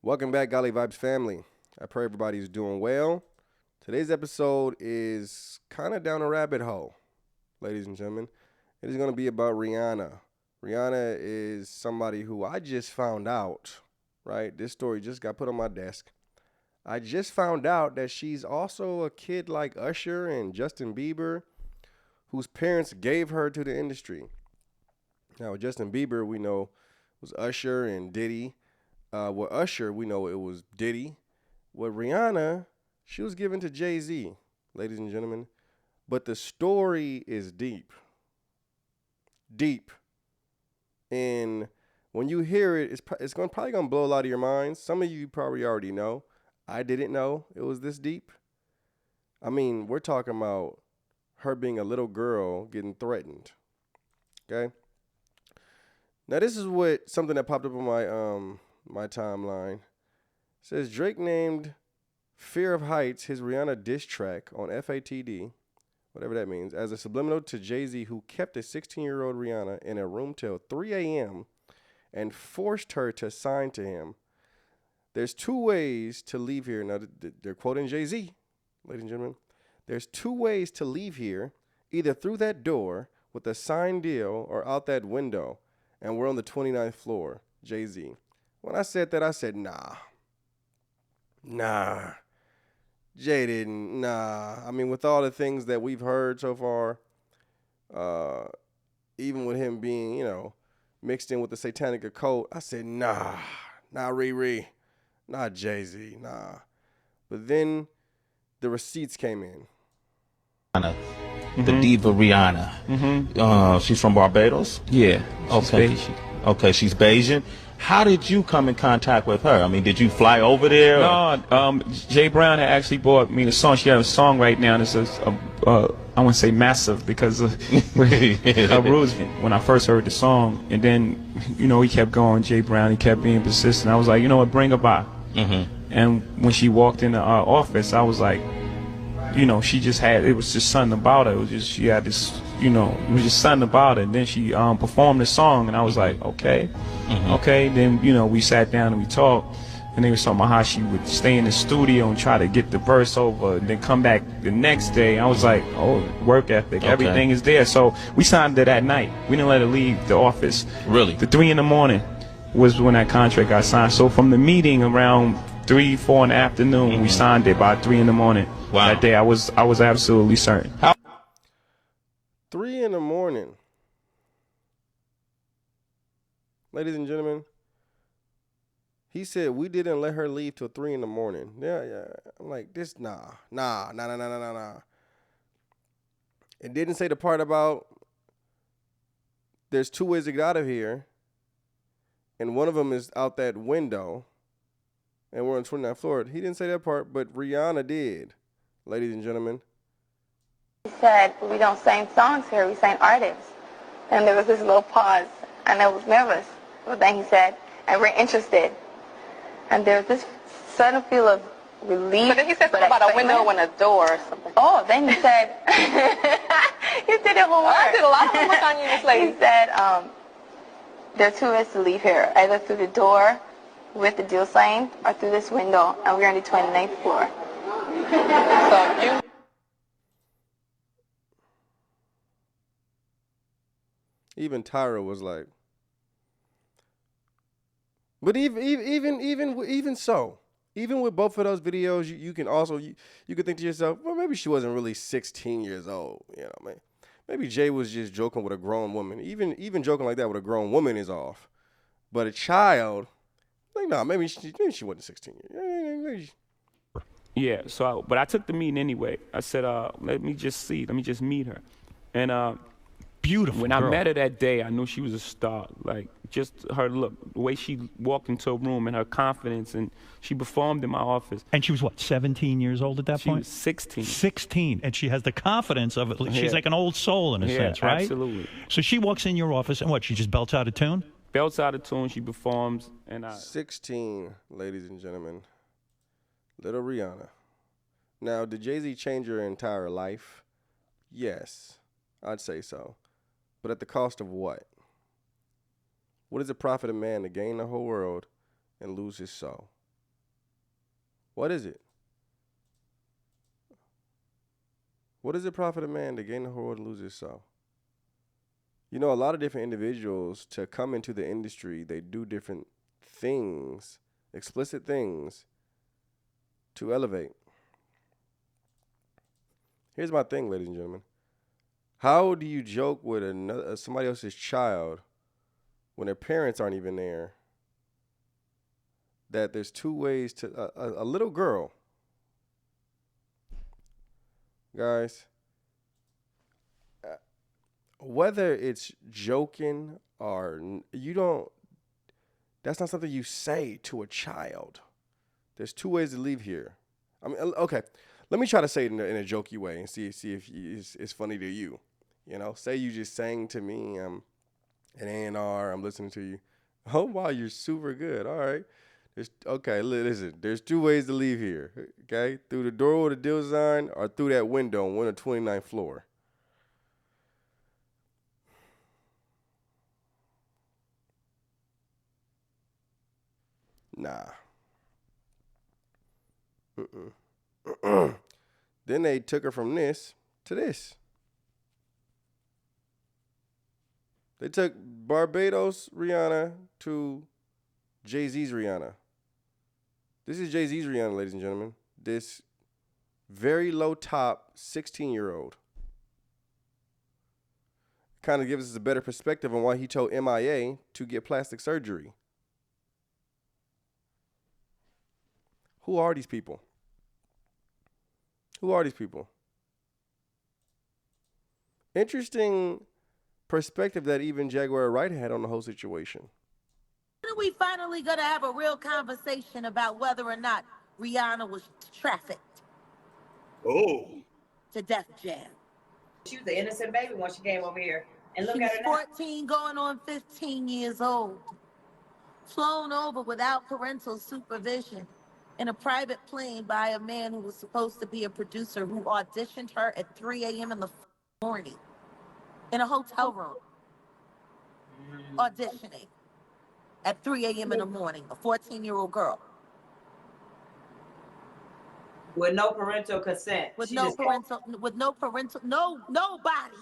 Welcome back, Golly Vibes family. I pray everybody's doing well. Today's episode is kind of down a rabbit hole, ladies and gentlemen. It is going to be about Rihanna. Rihanna is somebody who I just found out, right? This story just got put on my desk. I just found out that she's also a kid like Usher and Justin Bieber, whose parents gave her to the industry. Now, Justin Bieber, we know, was Usher and Diddy. With Usher, we know it was Diddy. With Rihanna, she was given to Jay-Z, ladies and gentlemen. But the story is deep. Deep. And when you hear it, it's probably going to blow a lot of your minds. Some of you probably already know. I didn't know it was this deep. I mean, we're talking about her being a little girl getting threatened. Okay? Now, this is something that popped up on my timeline. It says Drake named Fear of Heights his Rihanna diss track on FATD, whatever that means, as a subliminal to Jay-Z, who kept a 16-year-old Rihanna in a room till 3 a.m. and forced her to sign to him. There's two ways to leave here. Now, they're quoting Jay-Z, ladies and gentlemen. There's two ways to leave here, either through that door with a signed deal or out that window, and we're on the 29th floor, Jay-Z. When I said that, I said, nah. Jay didn't, nah. I mean, with all the things that we've heard so far, even with him being, mixed in with the satanic occult, I said, nah, Riri, not Jay-Z, nah. But then the receipts came in. The diva Rihanna. She's from Barbados? Yeah. Okay. Okay, she's Bayesian. How did you come in contact with her? I mean, did you fly over there? No, Jay Brown had actually bought me the song. She had a song right now, and it's I wouldn't say massive because of her rules when I first heard the song. And then, he kept going, Jay Brown, he kept being persistent. I was like, you know what, bring her by. And when she walked into our office, I was like, she just had, it was just something about her. It was just, she had this, it was just something about it. And then she performed the song, and I was like, okay. Okay. Then, we sat down and we talked, and they were talking about how she would stay in the studio and try to get the verse over, and then come back the next day. I was like, oh, work ethic, everything is there. So we signed it that night. We didn't let her leave the office. Really? The 3 a.m. was when that contract got signed. So from the meeting around 3, 4 in the afternoon, we signed it by 3 a.m. Wow. That day, I was absolutely certain. 3 a.m. Ladies and gentlemen, he said we didn't let her leave till 3 a.m. Yeah. I'm like, this, nah. It didn't say the part about there's two ways to get out of here, and one of them is out that window, and we're on 29th floor. He didn't say that part, but Rihanna did, ladies and gentlemen. He said, we don't sing songs here, we sing artists. And there was this little pause, and I was nervous. But then he said, and we're interested. And there was this sudden feel of relief. But then he said something about a window and a door or something. Oh, then he said, you did it homework. I did a lot of homework on you, Miss Lady. He said, there are two ways to leave here, either through the door with the deal signed or through this window, and we're on the 29th floor. So you... Even Tyra was like, but even so, even with both of those videos, you can also you could think to yourself, well, maybe she wasn't really 16 years old. Man, maybe Jay was just joking with a grown woman. Even joking like that with a grown woman is off. But a child, like, nah, maybe she wasn't 16 years. Yeah. So, but I took the meeting anyway. I said, let me just meet her, and beautiful. When girl. I met her that day, I knew she was a star. Like, just her look, the way she walked into a room, and her confidence, and she performed in my office. And she was what, 17 years old at that She point? was 16. 16, and she has the confidence of it. She's like an old soul in a sense, right? Absolutely. So she walks in your office, and what? She just belts out a tune? Belts out of tune. She performs, and 16, ladies and gentlemen, little Rihanna. Now, did Jay-Z change her entire life? Yes, I'd say so. But at the cost of what? What does it profit a man to gain the whole world and lose his soul? What is it? What does it profit a man to gain the whole world and lose his soul? You know, a lot of different individuals to come into the industry, they do different things, explicit things to elevate. Here's my thing, ladies and gentlemen. How do you joke with another somebody else's child when their parents aren't even there? That there's two ways to a little girl, guys. Whether it's joking or you don't, that's not something you say to a child. There's two ways to leave here. I mean, okay, let me try to say it in a jokey way and see if it's funny to you. You know, say you just sang to me, an A&R, I'm listening to you. Oh wow, you're super good. All right. Okay, listen. There's two ways to leave here. Okay, through the door with a deal sign or through that window on the 29th floor. Nah. Then they took her from this to this. They took Barbados Rihanna to Jay-Z's Rihanna. This is Jay-Z's Rihanna, ladies and gentlemen. This very low top 16-year-old. Kind of gives us a better perspective on why he told MIA to get plastic surgery. Who are these people? Who are these people? Interesting perspective that even Jaguar Wright had on the whole situation. When are we finally going to have a real conversation about whether or not Rihanna was trafficked to Def Jam? She was an innocent baby when she came over here. And look She at was her now. 14 going on 15 years old. Flown over without parental supervision in a private plane by a man who was supposed to be a producer who auditioned her at 3 a.m. in the morning in a hotel room. Auditioning at 3 a.m. in the morning, a 14-year-old girl. With no parental consent. With no parental, nobody.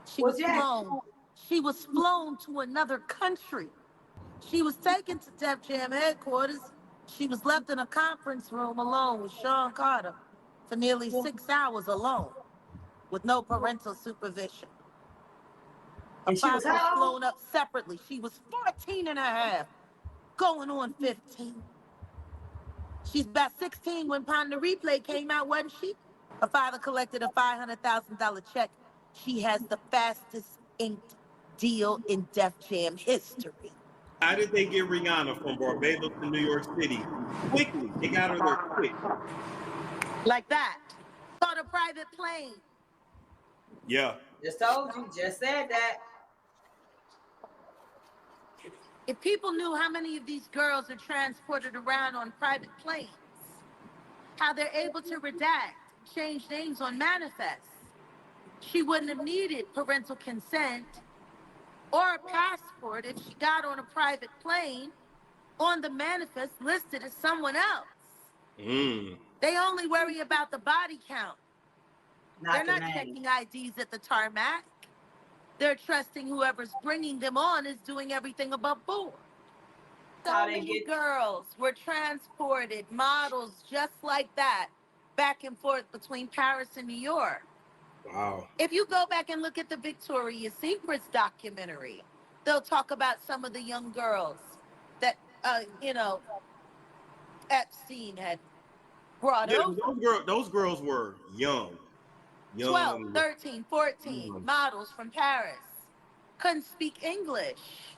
She was flown to another country. She was taken to Def Jam headquarters. She was left in a conference room alone with Sean Carter for nearly 6 hours alone with no parental supervision. Her father was flown up separately. She was 14 and a half, going on 15. She's about 16 when Pon de Replay came out, wasn't she? Her father collected a $500,000 check. She has the fastest inked deal in Def Jam history. How did they get Rihanna from Barbados to New York City? Quickly. They got her there quick. Like that. On a private plane. Yeah. Just told you, just said that. If people knew how many of these girls are transported around on private planes, how they're able to redact, change names on manifests, she wouldn't have needed parental consent or a passport if she got on a private plane on the manifest listed as someone else. They only worry about the body count. They're not checking IDs at the tarmac. They're trusting whoever's bringing them on is doing everything above board. So many girls were transported, models just like that, back and forth between Paris and New York. Wow. If you go back and look at the Victoria's Secrets documentary, they'll talk about some of the young girls that, Epstein had brought over. Those girls were young. 12, 13, 14 models from Paris. Couldn't speak English.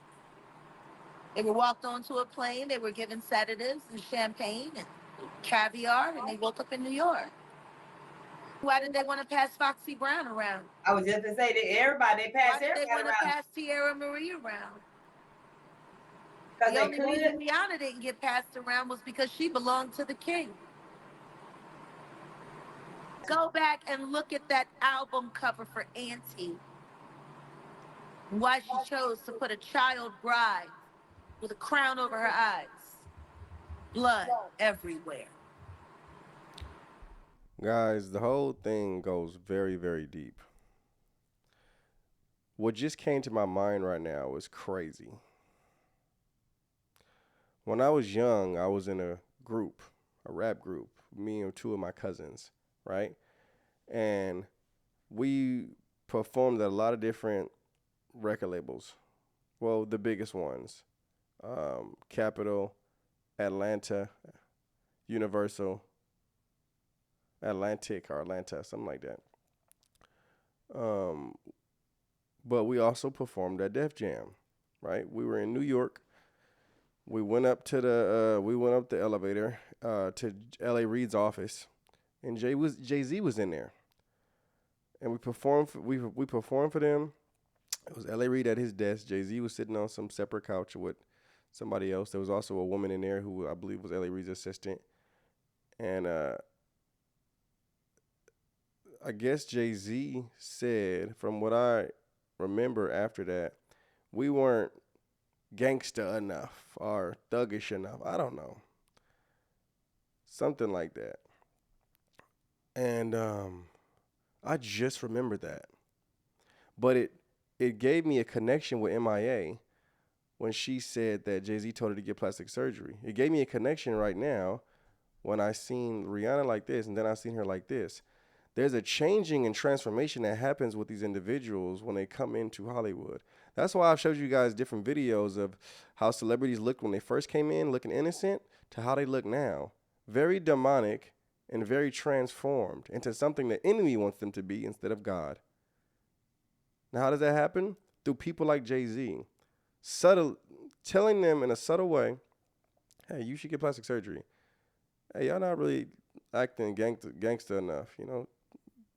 They were walked onto a plane, they were given sedatives and champagne and caviar, and they woke up in New York. Why did they want to pass Foxy Brown around? I was just going to say that everybody passed everybody around. Why did they want to pass Tierra Marie around? The only reason Rihanna didn't get passed around was because she belonged to the king. Go back and look at that album cover for Auntie. Why she chose to put a child bride with a crown over her eyes. Blood everywhere. Guys, the whole thing goes very, very deep. What just came to my mind right now was crazy. When I was young, I was in a rap group, me and two of my cousins, right? And we performed at a lot of different record labels. Well, the biggest ones, Capitol, Atlanta, Universal, Atlantic or Atlanta, something like that. But we also performed at Def Jam, right? We were in New York. We went up the elevator to L.A. Reid's office, and Jay-Z was in there, and we performed for them. It was L.A. Reid at his desk. Jay-Z was sitting on some separate couch with somebody else. There was also a woman in there who I believe was L.A. Reid's assistant, and I guess Jay-Z said, from what I remember after that, we weren't gangsta enough or thuggish enough. I don't know. Something like that. And I just remembered that. But it gave me a connection with MIA when she said that Jay-Z told her to get plastic surgery. It gave me a connection right now when I seen Rihanna like this and then I seen her like this. There's a changing and transformation that happens with these individuals when they come into Hollywood. That's why I've showed you guys different videos of how celebrities looked when they first came in, looking innocent, to how they look now. Very demonic and very transformed into something the enemy wants them to be instead of God. Now, how does that happen? Through people like Jay-Z. Telling them in a subtle way, hey, you should get plastic surgery. Hey, y'all not really acting gangster enough, you know.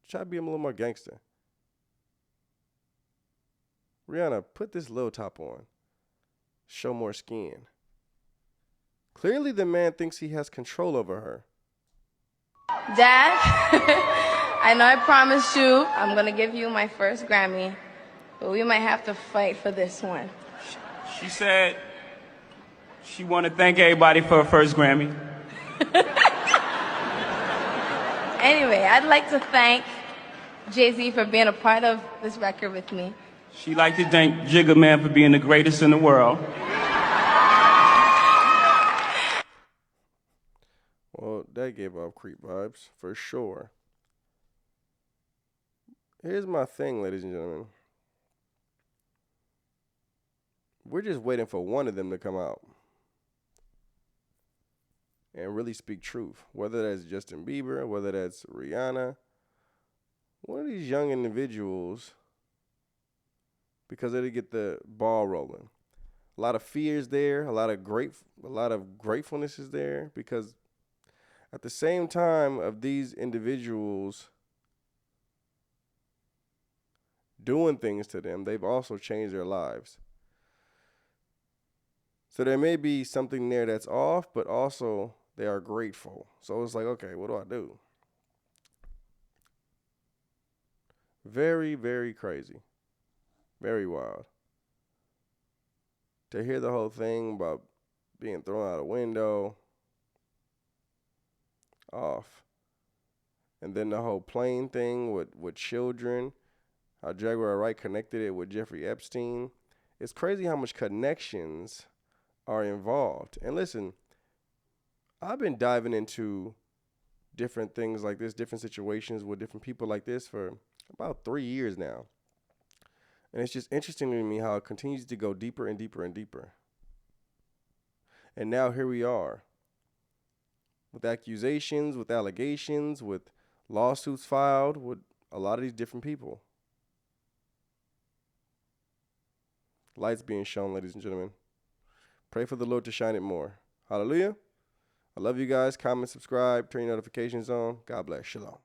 Try to be a little more gangster. Rihanna, put this little top on. Show more skin. Clearly the man thinks he has control over her. Dad, I know I promised you I'm going to give you my first Grammy, but we might have to fight for this one. She said she want to thank everybody for her first Grammy. Anyway, I'd like to thank Jay-Z for being a part of this record with me. She like to thank Jigga Man for being the greatest in the world. Well, that gave off creep vibes, for sure. Here's my thing, ladies and gentlemen. We're just waiting for one of them to come out and really speak truth. Whether that's Justin Bieber, whether that's Rihanna, one of these young individuals, because they get the ball rolling. A lot of fears there, a lot of gratefulness is there, because at the same time of these individuals doing things to them, they've also changed their lives. So there may be something there that's off, but also they are grateful. So it's like, okay, what do I do? Very, very crazy. Very wild. To hear the whole thing about being thrown out a window, off. And then the whole plane thing with children, how Jaguar Wright connected it with Jeffrey Epstein. It's crazy how much connections are involved. And listen, I've been diving into different things like this, different situations with different people like this for about 3 years now. And it's just interesting to me how it continues to go deeper and deeper and deeper. And now here we are with accusations, with allegations, with lawsuits filed with a lot of these different people. Lights being shown, ladies and gentlemen. Pray for the Lord to shine it more. Hallelujah. I love you guys. Comment, subscribe, turn your notifications on. God bless. Shalom.